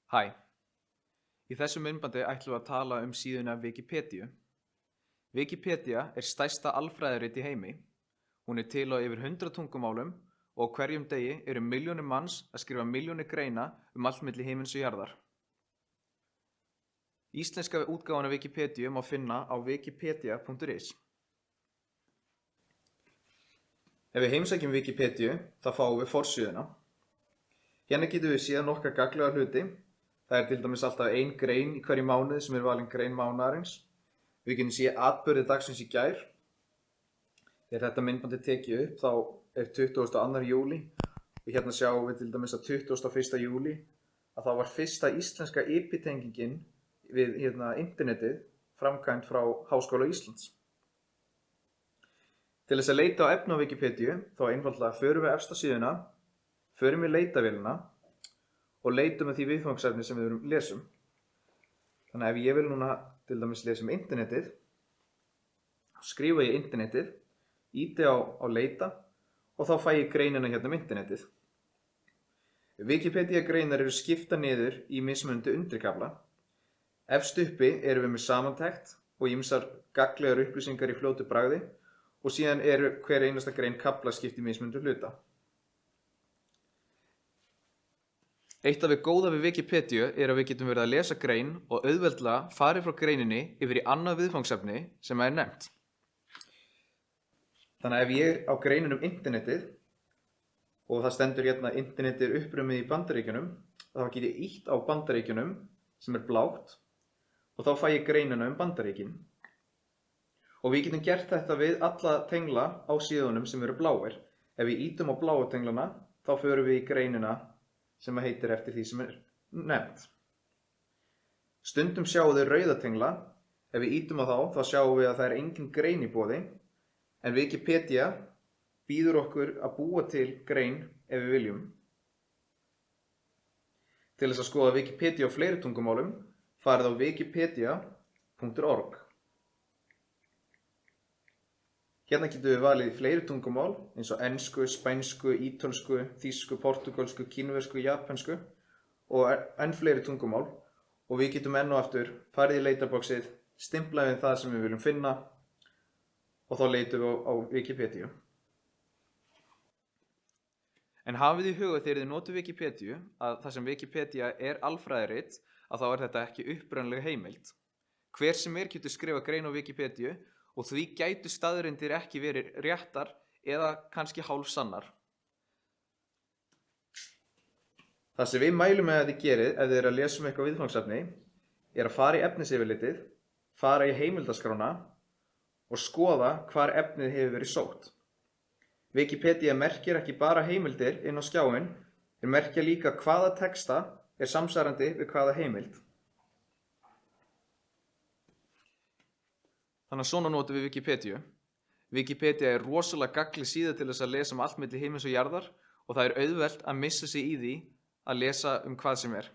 Hæ, í þessu myndbandi ætlum við að tala um síðuna Wikipedia. Wikipedia er stærsta alfræðirit í heimi. Hún er til á yfir 100 tungumálum og á hverjum degi eru milljónir manns að skrifa milljónir greina allt milli himins og jarðar. Íslenska útgáfuna af Wikipedia má finna á wikipedia.is. Ef við heimsækjum Wikipedia þá fáum við forsíðuna. Hérna getum við séð nokkra gagnlega hluti. Það er til dæmis alltaf ein grein í hverju mánuði sem er valin grein mánaðarins. Við getum séð atburði dagsins í gær. Þegar þetta myndband er tekið upp þá er 22. júlí og hérna sjáum við til dæmis að 21. júlí að þá var fyrsta íslenska IP-tengingin við internetið framkvæmd frá Háskóla Íslands. Til þess að leita á efni á Wikipedia þá einfaldlega förum við efsta síðuna, förum við leitavélina og leitum með því viðfangsefni sem við lesum. Þannig að ef ég vil núna til dæmis lesa um internetið, skrifa ég internetið, ýti á leita og þá fæ ég greinina hérna um internetið. Wikipedia greinar eru skipta niður í mismunandi undirkafla. Efst uppi erum við með samantekt og ýmsar gagnlegar upplýsingar í fljótu bragði og síðan eru hver einasta grein kafla skipt í mismunandi hluta. Eitt af því góða við Wikipedia er að við getum verið að lesa grein og auðveldlega farið frá greininni yfir í annað viðfangsefni sem er nefnt. Þannig að ef ég er á greinin um internetið og það stendur hérna internetið er upprunið í Bandaríkjunum, þá get ég ýtt á Bandaríkjunum sem er blátt og þá fæ ég greinina um Bandaríkin. Og við getum gert þetta við alla tengla á síðunum sem eru bláir. Ef við ýtum á bláu tenglana, þá förum við í greinina sem heitir eftir því sem er nefnt. Stundum sjáum við rauða tengla. Ef við ýtum á þá sjáum við að það er engin grein í boði. En Wikipedia býður okkur að búa til grein ef við viljum. Til þess að skoða Wikipedia á fleiri tungumálum, farið á wikipedia.org. Hérna getum við valið fleiri tungumál eins og ensku, spænsku, ítölsku, þýsku, portugalsku, kínversku, japansku og enn fleiri tungumál og við getum enn og aftur farið í leitarboxið, stimplað við það sem við viljum finna og þá leitum við á Wikipedia. En hafið í huga þegar þið notið Wikipedia að það sem Wikipedia er alfræðirit að þá er þetta ekki upprunaleg heimild. Hver sem getur skrifað grein á Wikipedia og því gætu staðreyndir ekki verið réttar eða kannski hálfsannar. Það sem við mælum með að þið gerið ef þið eru að lesa um eitthvað viðfangsefni er að fara í efnisyfirlitið, fara í heimildaskrána og skoða hvar efnið hefur verið sótt. Wikipedia merkir ekki bara heimildir inn á skjáinn, þeir merkja líka hvaða texta er samsvarandi við hvaða heimild. Þannig að svona notum við Wikipedia. Wikipedia er rosalega gagnleg síða til þess að lesa allt milli himins og jarðar og það er auðvelt að missa sig í því að lesa hvað sem er.